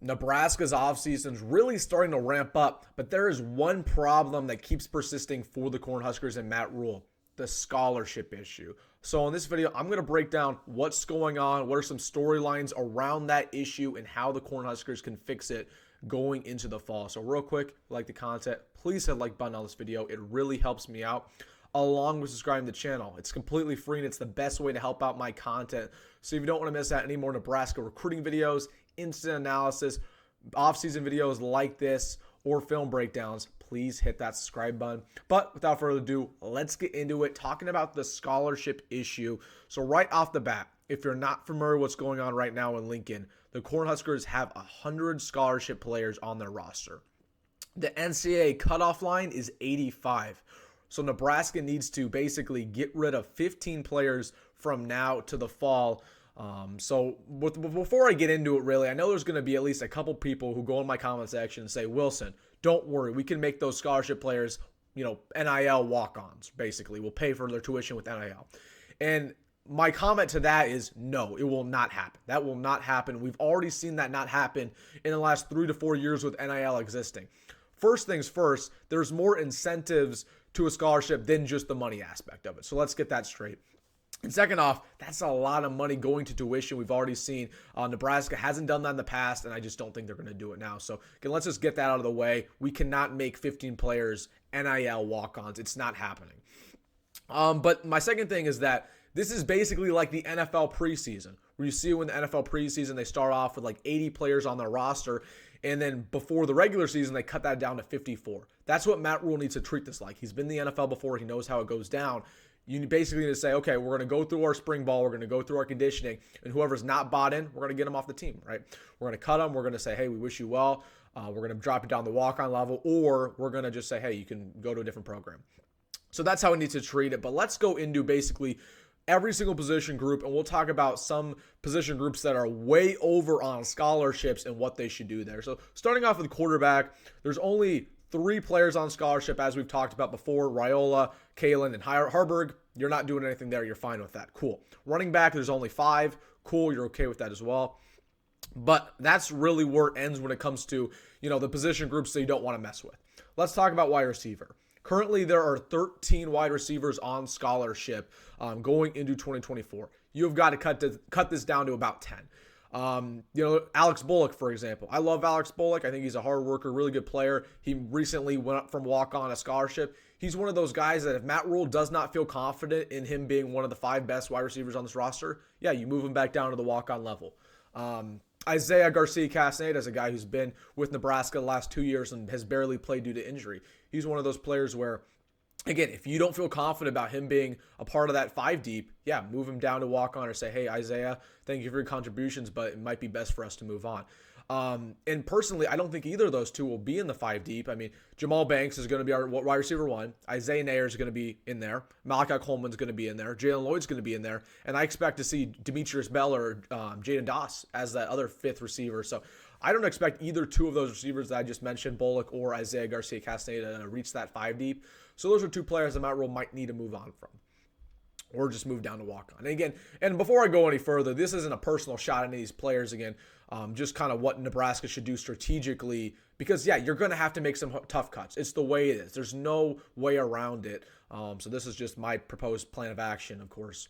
Nebraska's offseason is really starting to ramp up, but there is one problem that keeps persisting for the Cornhuskers and Matt Rhule: the scholarship issue. So in this video, I'm going to break down what's going on, what are some storylines around that issue, and how the Cornhuskers can fix it going into the fall. So real quick, if you like the content, please hit the like button on this video. It really helps me out, along with subscribing to the channel. It's completely free, and it's the best way to help out my content. So if you don't want to miss out any more Nebraska recruiting videos, instant analysis, off-season videos like this, or film breakdowns, please hit that subscribe button. But without further ado, let's get into it, talking about the scholarship issue. So right off the bat, if you're not familiar with what's going on right now in Lincoln, the Cornhuskers have 100 scholarship players on their roster. The NCAA cutoff line is 85. So Nebraska needs to basically get rid of 15 players from now to the fall. Before I get into it, really, I know there's going to be at least a couple people who go in my comment section and say, Wilson, don't worry, we can make those scholarship players, NIL walk-ons, basically. We'll pay for their tuition with NIL. And my comment to that is, no, it will not happen. That will not happen. We've already seen that not happen in the last 3 to 4 years with NIL existing. First things first, there's more incentives to a scholarship than just the money aspect of it. So let's get that straight. And second off, that's a lot of money going to tuition. We've already seen Nebraska hasn't done that in the past, and I just don't think they're going to do it now. So again, let's just get that out of the way. We cannot make 15 players NIL walk-ons. It's not happening. But my second thing is that this is basically like the NFL preseason, where you see when the NFL preseason, they start off with like 80 players on their roster, and then before the regular season, they cut that down to 54. That's what Matt Rhule needs to treat this like. He's been in the NFL before. He knows how it goes down. You basically need to say, okay, we're going to go through our spring ball, we're going to go through our conditioning, and whoever's not bought in, we're going to get them off the team, right? We're going to cut them. We're going to say, hey, we wish you well. We're going to drop you down the walk-on level, or we're going to just say, hey, you can go to a different program. So that's how we need to treat it. But let's go into basically every single position group, and we'll talk about some position groups that are way over on scholarships and what they should do there. So starting off with quarterback, there's only 3 players on scholarship, as we've talked about before: Raiola, Kalen, and Harburg. You're not doing anything there. You're fine with that. Cool. Running back, there's only 5. Cool. You're okay with that as well. But that's really where it ends when it comes to, the position groups that you don't want to mess with. Let's talk about wide receiver. Currently, there are 13 wide receivers on scholarship going into 2024. You've got to cut this down to about 10. Alex Bullock, for example. I love Alex Bullock. I think he's a hard worker, really good player. He recently went up from walk-on to scholarship. He's one of those guys that if Matt Rhule does not feel confident in him being one of the 5 best wide receivers on this roster, yeah, you move him back down to the walk-on level. Isaiah Garcia-Castaneda is a guy who's been with Nebraska the last 2 years and has barely played due to injury. He's one of those players where, again, if you don't feel confident about him being a part of that 5 deep, yeah, move him down to walk on or say, hey, Isaiah, thank you for your contributions, but it might be best for us to move on. And personally, I don't think either of those two will be in the 5 deep. I mean, Jamal Banks is going to be our wide receiver 1. Isaiah Nair is going to be in there. Malachi Coleman's going to be in there. Jalen Lloyd's going to be in there. And I expect to see Demetrius Bell or Jaden Doss as that other 5th receiver. So I don't expect either 2 of those receivers that I just mentioned, Bullock or Isaiah Garcia-Castaneda, to reach that 5 deep. So those are 2 players that Matt Rhule might need to move on from, or just move down to walk on. And again, and before I go any further, this isn't a personal shot at any of these players. Again, just kind of what Nebraska should do strategically, because yeah, you're going to have to make some tough cuts. It's the way it is. There's no way around it. So this is just my proposed plan of action, of course,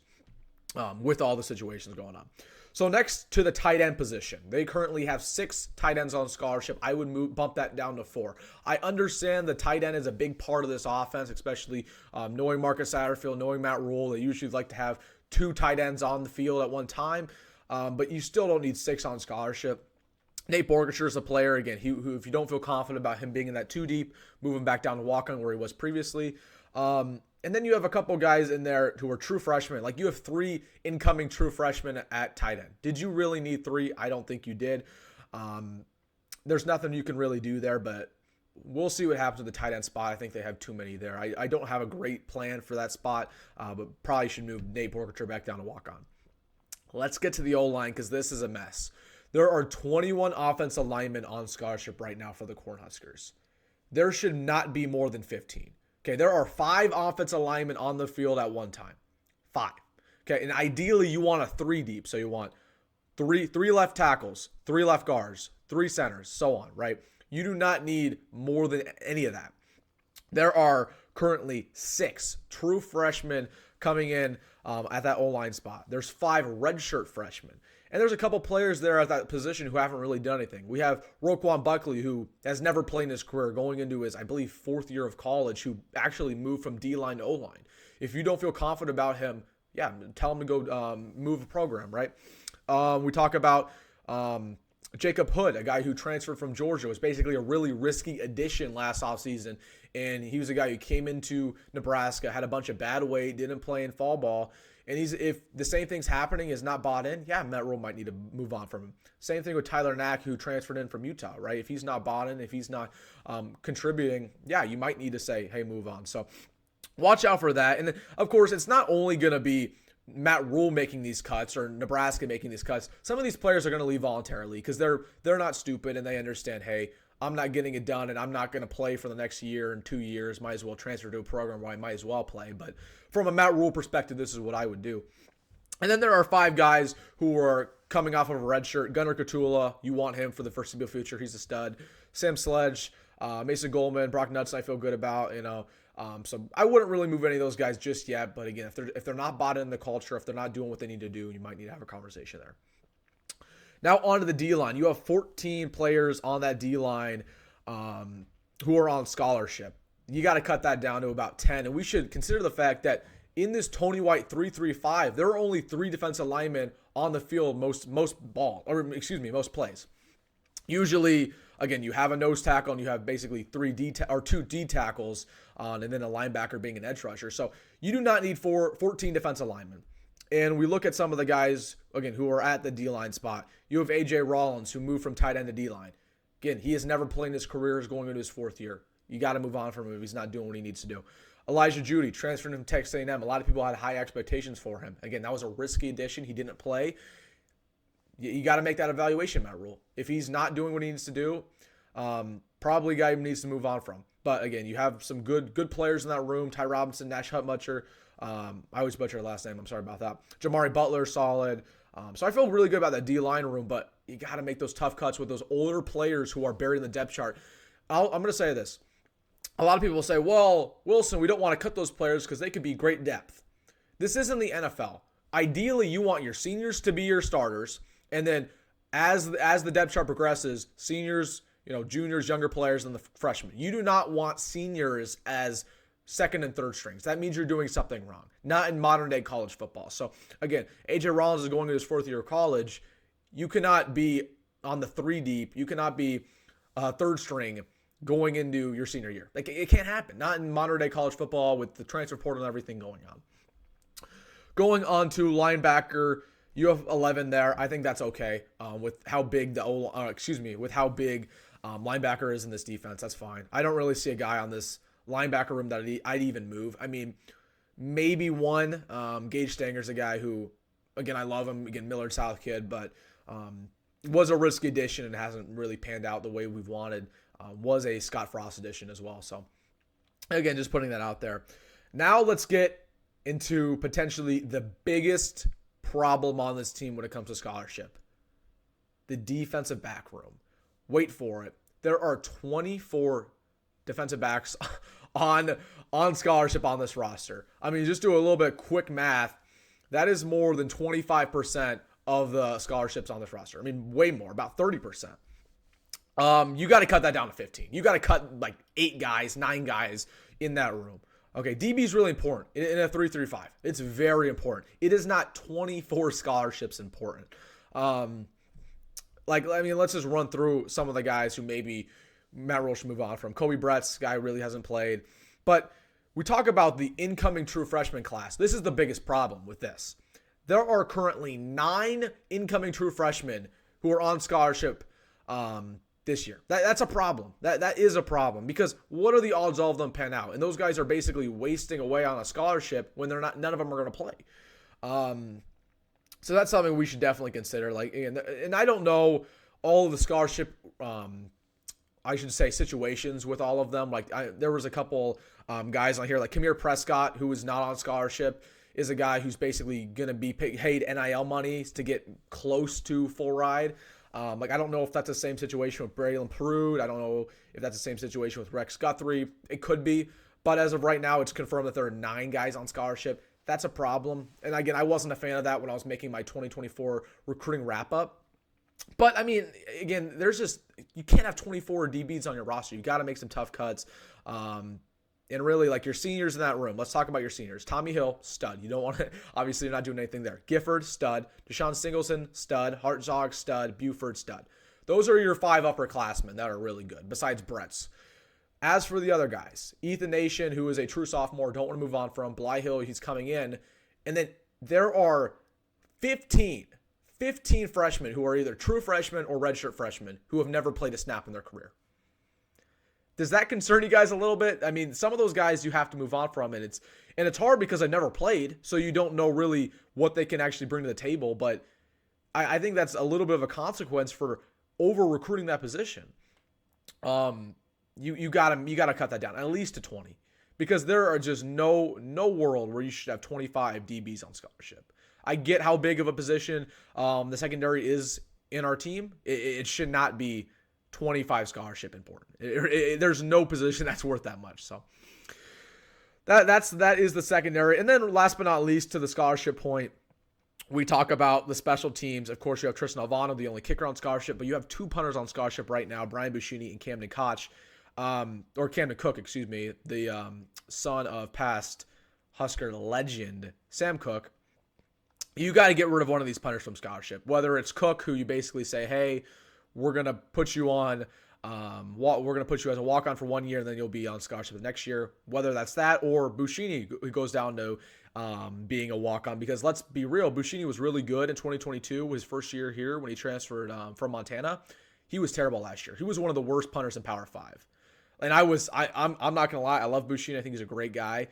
with all the situations going on. So next to the tight end position, they currently have 6 tight ends on scholarship. I would bump that down to 4. I understand the tight end is a big part of this offense, especially knowing Marcus Satterfield, knowing Matt Rhule. They usually like to have 2 tight ends on the field at one time, but you still don't need 6 on scholarship. Nate Borgacher is a player, again, who if you don't feel confident about him being in that 2 deep, move him back down to walk-on where he was previously. And then you have a couple guys in there who are true freshmen. Like, you have 3 incoming true freshmen at tight end. Did you really need 3? I don't think you did. There's nothing you can really do there, but we'll see what happens with the tight end spot. I think they have too many there. I don't have a great plan for that spot, but probably should move Nate Borgacher back down to walk-on. Let's get to the O-line, because this is a mess. There are 21 offensive linemen on scholarship right now for the Cornhuskers. There should not be more than 15. Okay, there are 5 offensive linemen on the field at one time. 5. Okay, and ideally you want a 3 deep. So you want three left tackles, 3 left guards, 3 centers, so on, right? You do not need more than any of that. There are currently 6 true freshmen coming in at that O-line spot. There's 5 redshirt freshmen. And there's a couple players there at that position who haven't really done anything. We have Roquan Buckley, who has never played in his career, going into his, I believe, 4th year of college, who actually moved from D-line to O-line. If you don't feel confident about him, yeah, tell him to go move a program, right? We talk about Jacob Hood, a guy who transferred from Georgia, was basically a really risky addition last offseason. And he was a guy who came into Nebraska, had a bunch of bad weight, didn't play in fall ball. And if the same thing's happening, is not bought in, yeah, Matt Rhule might need to move on from him. Same thing with Tyler Knack, who transferred in from Utah, right? If he's not bought in, if he's not contributing, yeah, you might need to say, hey, move on. So watch out for that. And then, of course, it's not only going to be Matt Rhule making these cuts or Nebraska making these cuts. Some of these players are going to leave voluntarily because they're not stupid and they understand, hey, I'm not getting it done and I'm not going to play for the next year and 2 years. Might as well transfer to a program where I might as well play. But from a Matt Rhule perspective, this is what I would do. And then there are 5 guys who are coming off of a red shirt. Gunnar Katula, you want him for the foreseeable future. He's a stud. Sam Sledge, Mason Goldman, Brock Knudsen, I feel good about, so I wouldn't really move any of those guys just yet. But again, if they're not bought in the culture, if they're not doing what they need to do, you might need to have a conversation there. Now on to the D-line. You have 14 players on that D-line who are on scholarship. You got to cut that down to about 10. And we should consider the fact that in this Tony White 3-3-5, there are only 3 defensive linemen on the field most plays. Usually, again, you have a nose tackle and you have basically 2 D tackles and then a linebacker being an edge rusher. So you do not need 14 defensive linemen. And we look at some of the guys, again, who are at the D-line spot. You have A.J. Rollins, who moved from tight end to D-line. Again, he has never played in his career. He's going into his 4th year. You got to move on from him if he's not doing what he needs to do. Elijah Judy, transferred from Texas A&M. A lot of people had high expectations for him. Again, that was a risky addition. He didn't play. You got to make that evaluation, Matt Rhule. If he's not doing what he needs to do, probably a guy who needs to move on from. But again, you have some good players in that room. Ty Robinson, Nash Hutmutcher. I always butcher her last name. I'm sorry about that. Jamari Butler, solid. So I feel really good about that D-line room, but you got to make those tough cuts with those older players who are buried in the depth chart. I'm going to say this. A lot of people will say, well, Wilson, we don't want to cut those players because they could be great depth. This isn't the NFL. Ideally, you want your seniors to be your starters, and then as the depth chart progresses, seniors, juniors, younger players, and the freshmen. You do not want seniors as second and third strings. That means you're doing something wrong. Not in modern day college football. So again, AJ Rollins is going to his 4th year of college. You cannot be on the 3 deep. You cannot be third string going into your senior year. Like, it can't happen. Not in modern day college football with the transfer portal and everything going on. Going on to linebacker, you have 11 there. I think that's okay with how big linebacker is in this defense. That's fine. I don't really see a guy on this linebacker room that I'd even move. I mean, maybe one. Gage Stanger's a guy who, again, I love him. Again, Millard South kid, but was a risky addition and hasn't really panned out the way we've wanted. Was a Scott Frost addition as well. So, again, just putting that out there. Now let's get into potentially the biggest problem on this team when it comes to scholarship. The defensive back room. Wait for it. There are 24 defensive backs on scholarship on this roster. I mean, just do a little bit of quick math. That is more than 25% of the scholarships on this roster. I mean, way more, about 30%. You got to cut that down to 15. You got to cut like 8 guys, 9 guys in that room. Okay, DB is really important in a 3-3-5. It's very important. It is not 24 scholarships important. Let's just run through some of the guys who maybe Matt Rhule should move on from. Kobe Brett's guy really hasn't played. But we talk about the incoming true freshman class. This is the biggest problem with this. There are currently 9 incoming true freshmen who are on scholarship this year. That's a problem. That is a problem, because what are the odds all of them pan out? And those guys are basically wasting away on a scholarship when they're not. None of them are going to play. So that's something we should definitely consider. And I don't know all of the scholarship, I should say, situations with all of them. There was a couple guys on here, like Kamir Prescott, who is not on scholarship, is a guy who's basically going to be paid NIL money to get close to full ride. Like, I don't know if that's the same situation with Braylon Prude. I don't know if that's the same situation with Rex Guthrie. It could be. But as of right now, it's confirmed that there are 9 guys on scholarship. That's a problem. And again, I wasn't a fan of that when I was making my 2024 recruiting wrap-up. But, I mean, again, you can't have 24 DBs on your roster. You got to make some tough cuts. And really, like, your seniors in that room. Let's talk about your seniors. Tommy Hill, stud. You don't want to, obviously, you're not doing anything there. Gifford, stud. Deshaun Singleton, stud. Hartzog, stud. Buford, stud. Those are your 5 upperclassmen that are really good, besides Brett's. As for the other guys, Ethan Nation, who is a true sophomore, don't want to move on from. Bly Hill, he's coming in. And then there are 15 freshmen who are either true freshmen or redshirt freshmen who have never played a snap in their career. Does that concern you guys a little bit? I mean, some of those guys you have to move on from, and it's hard because I've never played, so you don't know really what they can actually bring to the table. But I think that's a little bit of a consequence for over recruiting that position. You gotta cut that down at least to 20, because there are just no world where you should have 25 DBs on scholarship. I get how big of a position the secondary is in our team. It should not be 25 scholarship important. There's no position that's worth that much. So that is the secondary. And then last but not least, to the scholarship point, we talk about the special teams. Of course, you have Tristan Alvano, the only kicker on scholarship, but you have 2 punters on scholarship right now, Brian Buschini and Camden Koch, or Camden Cook, excuse me, the son of past Husker legend Sam Cook. You got to get rid of one of these punters from scholarship, whether it's Cook, who you basically say, hey, we're going to put you on, we're going to put you as a walk-on for 1 year, and then you'll be on scholarship the next year, whether that's that or Buschini, who goes down to being a walk-on, because let's be real, Buschini was really good in 2022, his first year here when he transferred from Montana. He was terrible last year. He was one of the worst punters in Power 5. And I'm not going to lie, I love Buschini. I think he's a great guy.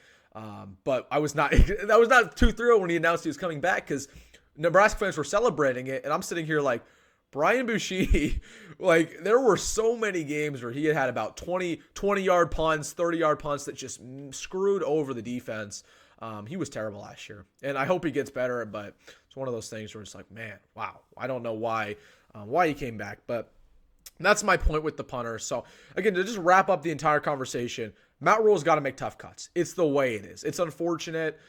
But I was not too thrilled when he announced he was coming back, because Nebraska fans were celebrating it, and I'm sitting here like, Brian Buschini, like, there were so many games where he had about 20-yard punts, 30-yard punts that just screwed over the defense. He was terrible last year, and I hope he gets better, but it's one of those things where it's like, man, wow, I don't know why he came back, but that's my point with the punter. So, again, to just wrap up the entire conversation, Matt Rhule's got to make tough cuts. It's the way it is. It's unfortunate.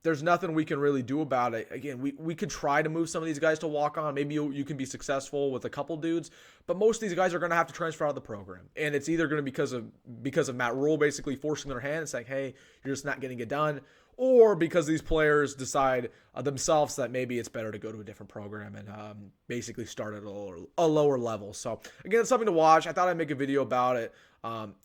There's nothing we can really do about it. Again, we could try to move some of these guys to walk on. Maybe you can be successful with a couple dudes, but most of these guys are going to have to transfer out of the program. And it's either going to be because of Matt Rhule basically forcing their hand and saying, hey, you're just not getting it done, or because these players decide themselves that maybe it's better to go to a different program and basically start at a lower level. So again, it's something to watch. I thought I'd make a video about it.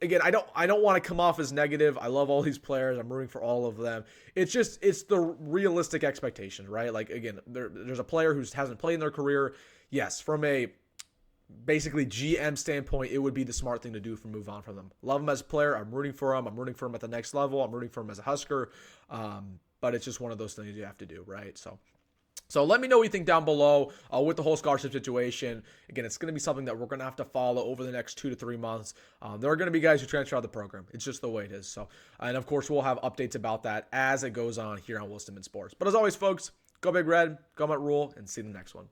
Again, I don't want to come off as negative. I love all these players. I'm rooting for all of them. It's the realistic expectations, right? Like, again, there's a player who hasn't played in their career. Yes, from a basically GM standpoint, it would be the smart thing to do for move on from them. Love him as a player. I'm rooting for him. I'm rooting for him at the next level. I'm rooting for him as a Husker. But it's just one of those things you have to do, right? So let me know what you think down below with the whole scholarship situation. Again, it's going to be something that we're going to have to follow over the next 2 to 3 months. There are going to be guys who transfer out of the program. It's just the way it is. So, and of course, we'll have updates about that as it goes on here on Wilson Sports. But as always, folks, go Big Red, go Matt Rhule, and see you in the next one.